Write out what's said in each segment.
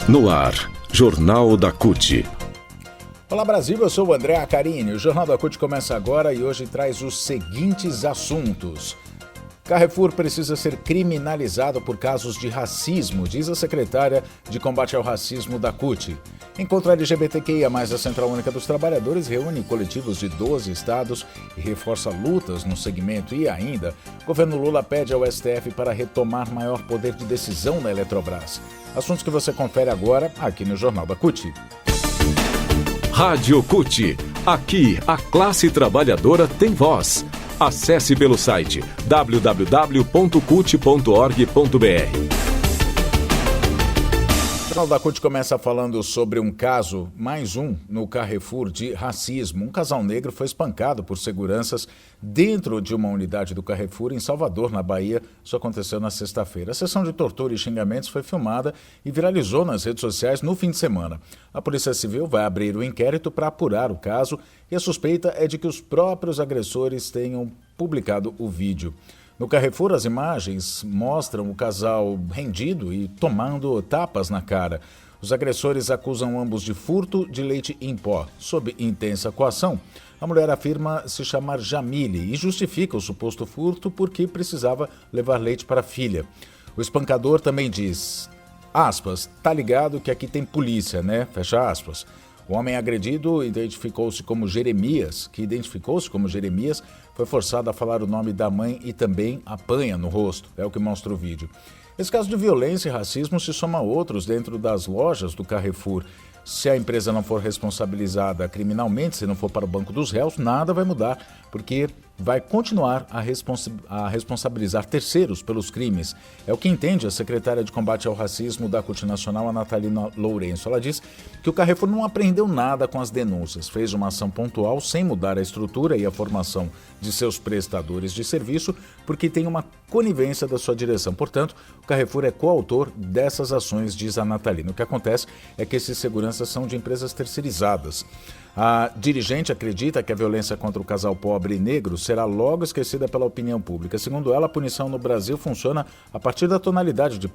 No ar, Jornal da CUT. Olá Brasil, eu sou o André Acarini. O Jornal da CUT começa agora e hoje traz os seguintes assuntos. Carrefour precisa ser criminalizado por casos de racismo, diz a secretária de combate ao racismo da CUT. Encontro LGBTQIA+, a Central Única dos Trabalhadores reúne coletivos de 12 estados e reforça lutas no segmento. E ainda, o governo Lula pede ao STF para retomar maior poder de decisão na Eletrobras. Assuntos que você confere agora aqui no Jornal da CUT. Rádio CUT. Aqui, a classe trabalhadora tem voz. Acesse pelo site www.cut.org.br. O Jornal da CUT começa falando sobre um caso, mais um, no Carrefour de racismo. Um casal negro foi espancado por seguranças dentro de uma unidade do Carrefour em Salvador, na Bahia. Isso aconteceu na sexta-feira. A sessão de tortura e xingamentos foi filmada e viralizou nas redes sociais no fim de semana. A Polícia Civil vai abrir o inquérito para apurar o caso e a suspeita é de que os próprios agressores tenham publicado o vídeo. No Carrefour, as imagens mostram o casal rendido e tomando tapas na cara. Os agressores acusam ambos de furto de leite em pó. Sob intensa coação, a mulher afirma se chamar Jamile e justifica o suposto furto porque precisava levar leite para a filha. O espancador também diz, aspas, tá ligado que aqui tem polícia, né? Fecha aspas. O homem agredido identificou-se como Jeremias, foi forçado a falar o nome da mãe e também apanha no rosto, é o que mostra o vídeo. Esse caso de violência e racismo se soma a outros dentro das lojas do Carrefour. Se a empresa não for responsabilizada criminalmente, se não for para o banco dos réus, nada vai mudar, porque vai continuar a responsabilizar terceiros pelos crimes. É o que entende a secretária de combate ao racismo da CUT Nacional, a Natalina Lourenço. Ela diz que o Carrefour não aprendeu nada com as denúncias, fez uma ação pontual sem mudar a estrutura e a formação de seus prestadores de serviço, porque tem uma conivência da sua direção. Portanto, o Carrefour é coautor dessas ações, diz a Natalina. O que acontece é que esses seguranças são de empresas terceirizadas. A dirigente acredita que a violência contra o casal pobre e negro será logo esquecida pela opinião pública. Segundo ela, a punição no Brasil funciona a partir da tonalidade de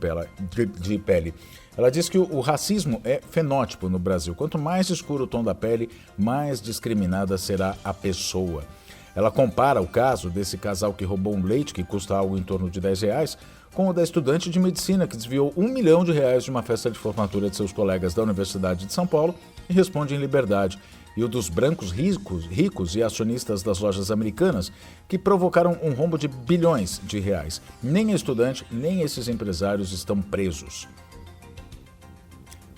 pele. Ela diz que o racismo é fenótipo no Brasil. Quanto mais escuro o tom da pele, mais discriminada será a pessoa. Ela compara o caso desse casal que roubou um leite que custa algo em torno de R$10 com o da estudante de medicina que desviou R$1 milhão de uma festa de formatura de seus colegas da Universidade de São Paulo e responde em liberdade. E o dos brancos ricos e acionistas das lojas americanas que provocaram um rombo de bilhões de reais. Nem a estudante, nem esses empresários estão presos.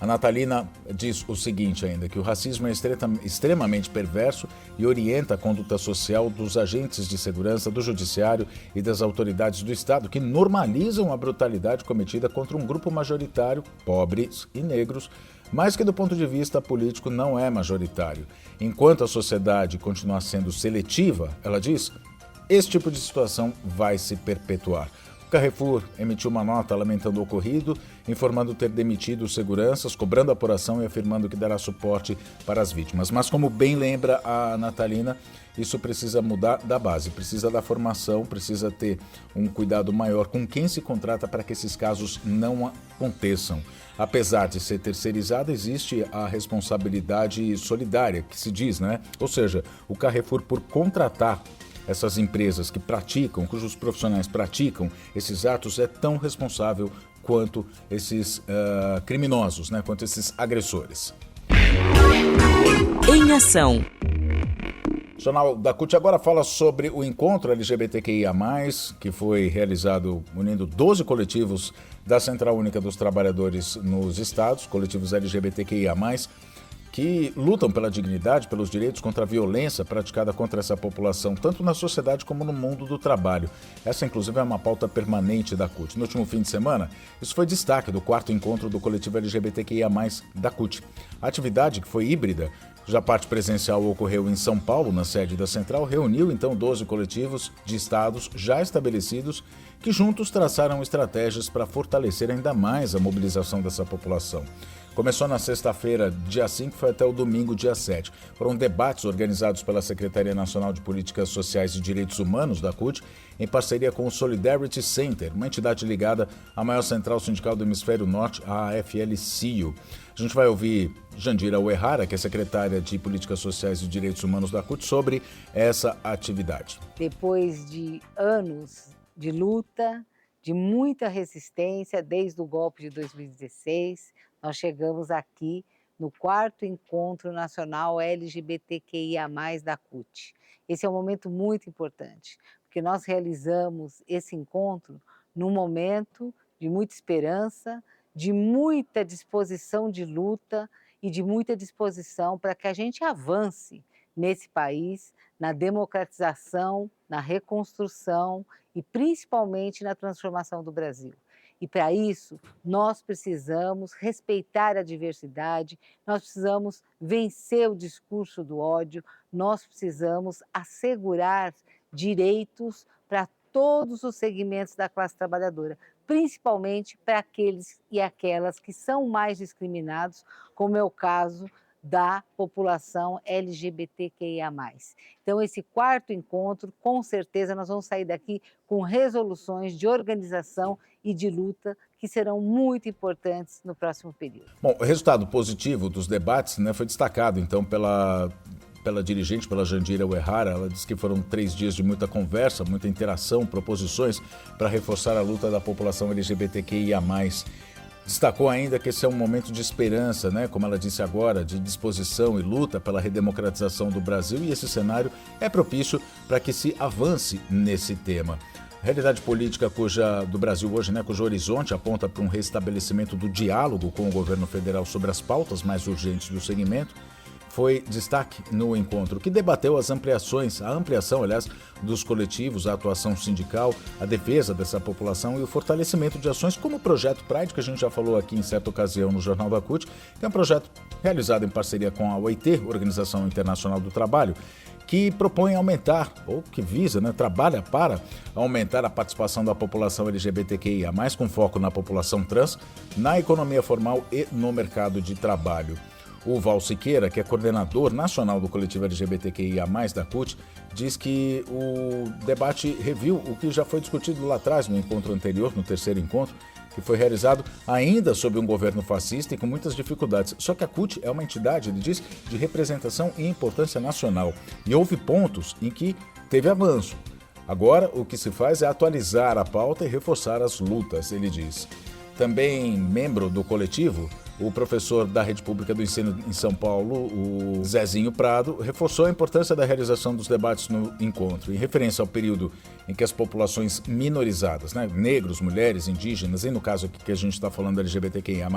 A Natalina diz o seguinte ainda, que o racismo é extremamente perverso e orienta a conduta social dos agentes de segurança, do judiciário e das autoridades do Estado, que normalizam a brutalidade cometida contra um grupo majoritário, pobres e negros, mas que do ponto de vista político não é majoritário. Enquanto a sociedade continuar sendo seletiva, ela diz, esse tipo de situação vai se perpetuar. O Carrefour emitiu uma nota lamentando o ocorrido, informando ter demitido os seguranças, cobrando apuração e afirmando que dará suporte para as vítimas. Mas como bem lembra a Natalina, isso precisa mudar da base, precisa da formação, precisa ter um cuidado maior com quem se contrata para que esses casos não aconteçam. Apesar de ser terceirizada, existe a responsabilidade solidária, que se diz, né? Ou seja, o Carrefour, por contratar essas empresas que praticam, cujos profissionais praticam esses atos, é tão responsável quanto esses criminosos, né? Quanto esses agressores. Em ação. O Jornal da CUT agora fala sobre o encontro LGBTQIA+, que foi realizado unindo 12 coletivos da Central Única dos Trabalhadores nos estados, coletivos LGBTQIA+, que lutam pela dignidade, pelos direitos, contra a violência praticada contra essa população, tanto na sociedade como no mundo do trabalho. Essa, inclusive, é uma pauta permanente da CUT. No último fim de semana, isso foi destaque do 4º encontro do coletivo LGBTQIA+, da CUT. A atividade, que foi híbrida, cuja parte presencial ocorreu em São Paulo, na sede da Central, reuniu, então, 12 coletivos de estados já estabelecidos que juntos traçaram estratégias para fortalecer ainda mais a mobilização dessa população. Começou na sexta-feira, dia 5, foi até o domingo, dia 7. Foram debates organizados pela Secretaria Nacional de Políticas Sociais e Direitos Humanos, da CUT, em parceria com o Solidarity Center, uma entidade ligada à maior central sindical do Hemisfério Norte, a AFL-CIO. A gente vai ouvir Jandira Uehara, que é secretária de Políticas Sociais e Direitos Humanos da CUT, sobre essa atividade. Depois de anos de luta, de muita resistência, desde o golpe de 2016, nós chegamos aqui no 4º Encontro Nacional LGBTQIA+, da CUT. Esse é um momento muito importante, porque nós realizamos esse encontro num momento de muita esperança, de muita disposição de luta e de muita disposição para que a gente avance nesse país, na democratização, na reconstrução e principalmente na transformação do Brasil. E para isso, nós precisamos respeitar a diversidade, nós precisamos vencer o discurso do ódio, nós precisamos assegurar direitos para todos os segmentos da classe trabalhadora, principalmente para aqueles e aquelas que são mais discriminados, como é o caso da população LGBTQIA+. Então, esse 4º encontro, com certeza, nós vamos sair daqui com resoluções de organização e de luta que serão muito importantes no próximo período. Bom, o resultado positivo dos debates, foi destacado, então, pela dirigente, pela Jandira Uehara. Ela disse que foram 3 dias de muita conversa, muita interação, proposições para reforçar a luta da população LGBTQIA+. Destacou ainda que esse é um momento de esperança, como ela disse agora, de disposição e luta pela redemocratização do Brasil, e esse cenário é propício para que se avance nesse tema. A realidade política do Brasil hoje, cujo horizonte aponta para um restabelecimento do diálogo com o governo federal sobre as pautas mais urgentes do segmento, foi destaque no encontro, que debateu a ampliação, dos coletivos, a atuação sindical, a defesa dessa população e o fortalecimento de ações como o Projeto Pride, que a gente já falou aqui em certa ocasião no Jornal da CUT, que é um projeto realizado em parceria com a OIT, Organização Internacional do Trabalho, que propõe aumentar, ou que visa, trabalha para aumentar a participação da população LGBTQIA+, com foco na população trans, na economia formal e no mercado de trabalho. O Val Siqueira, que é coordenador nacional do coletivo LGBTQIA+, da CUT, diz que o debate reviu o que já foi discutido lá atrás, no encontro anterior, no 3º encontro, que foi realizado ainda sob um governo fascista e com muitas dificuldades. Só que a CUT é uma entidade, ele diz, de representação e importância nacional. E houve pontos em que teve avanço. Agora, o que se faz é atualizar a pauta e reforçar as lutas, ele diz. Também membro do coletivo, o professor da Rede Pública do Ensino em São Paulo, o Zezinho Prado, reforçou a importância da realização dos debates no encontro, em referência ao período em que as populações minorizadas, negros, mulheres, indígenas, e no caso aqui que a gente está falando LGBTQIA+,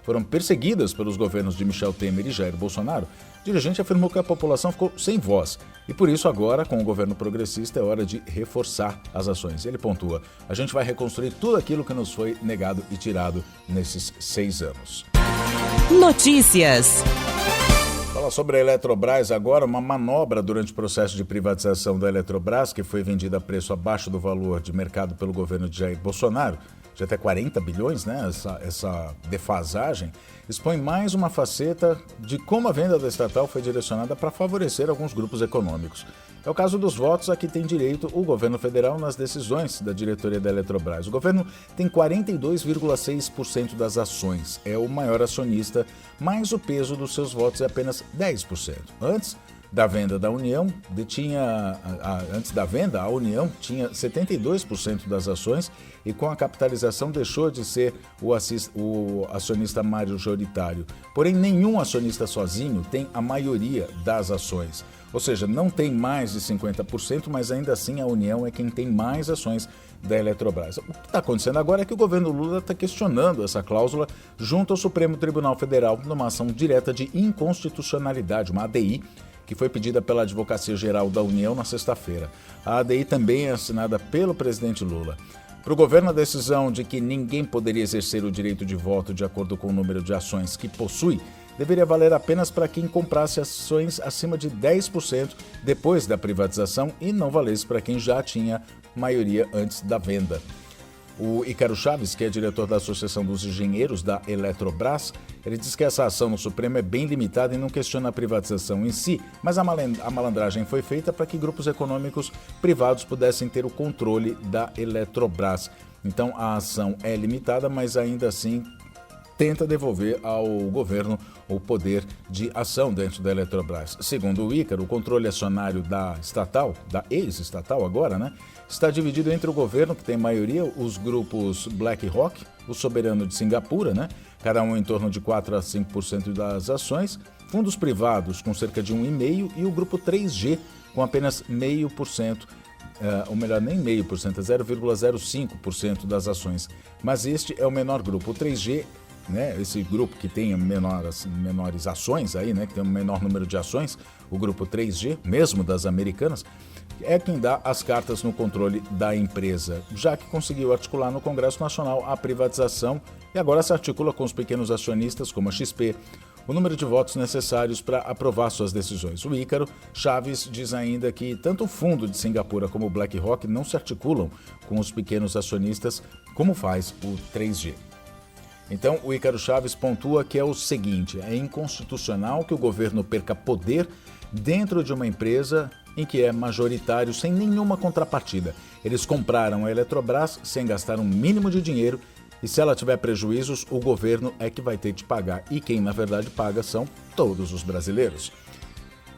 foram perseguidas pelos governos de Michel Temer e Jair Bolsonaro. O dirigente afirmou que a população ficou sem voz e por isso agora, com o governo progressista, é hora de reforçar as ações. Ele pontua: a gente vai reconstruir tudo aquilo que nos foi negado e tirado nesses 6 anos. Notícias. Fala sobre a Eletrobras agora, uma manobra durante o processo de privatização da Eletrobras, que foi vendida a preço abaixo do valor de mercado pelo governo de Jair Bolsonaro, de até 40 bilhões, essa defasagem, expõe mais uma faceta de como a venda da estatal foi direcionada para favorecer alguns grupos econômicos. É o caso dos votos a que tem direito o governo federal nas decisões da diretoria da Eletrobras. O governo tem 42,6% das ações, é o maior acionista, mas o peso dos seus votos é apenas 10%. Antes da venda da União, a União tinha 72% das ações e com a capitalização deixou de ser o acionista majoritário. Porém, nenhum acionista sozinho tem a maioria das ações. Ou seja, não tem mais de 50%, mas ainda assim a União é quem tem mais ações da Eletrobras. O que está acontecendo agora é que o governo Lula está questionando essa cláusula junto ao Supremo Tribunal Federal numa ação direta de inconstitucionalidade, uma ADI, que foi pedida pela Advocacia Geral da União na sexta-feira. A ADI também é assinada pelo presidente Lula. Para o governo, a decisão de que ninguém poderia exercer o direito de voto de acordo com o número de ações que possui deveria valer apenas para quem comprasse ações acima de 10% depois da privatização e não valesse para quem já tinha maioria antes da venda. O Ícaro Chaves, que é diretor da Associação dos Engenheiros da Eletrobras, ele diz que essa ação no Supremo é bem limitada e não questiona a privatização em si, mas a malandragem foi feita para que grupos econômicos privados pudessem ter o controle da Eletrobras. Então a ação é limitada, mas ainda assim tenta devolver ao governo o poder de ação dentro da Eletrobras. Segundo o Ícaro, o controle acionário da estatal, da ex-estatal agora, né, está dividido entre o governo, que tem maioria, os grupos BlackRock, o Soberano de Singapura, né, cada um em torno de 4 a 5% das ações, fundos privados com cerca de 1,5% e o grupo 3G com apenas 0,5%. Ou melhor, nem 0,5%, é 0,05% das ações. Mas este é o menor grupo. O 3G, né, esse grupo que tem menores ações aí, né, que tem um menor número de ações, o grupo 3G, mesmo das americanas, é quem dá as cartas no controle da empresa, já que conseguiu articular no Congresso Nacional a privatização e agora se articula com os pequenos acionistas, como a XP, o número de votos necessários para aprovar suas decisões. O Ícaro Chaves diz ainda que tanto o fundo de Singapura como o BlackRock não se articulam com os pequenos acionistas, como faz o 3G. Então, o Ícaro Chaves pontua que é o seguinte: é inconstitucional que o governo perca poder dentro de uma empresa em que é majoritário sem nenhuma contrapartida. Eles compraram a Eletrobras sem gastar um mínimo de dinheiro e se ela tiver prejuízos, o governo é que vai ter de pagar. E quem, na verdade, paga são todos os brasileiros.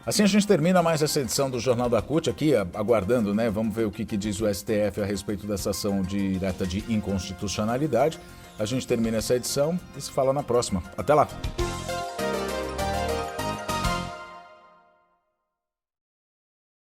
Assim a gente termina mais essa edição do Jornal da CUT aqui, aguardando, né? Vamos ver o que diz o STF a respeito dessa ação direta de inconstitucionalidade. A gente termina essa edição e se fala na próxima. Até lá!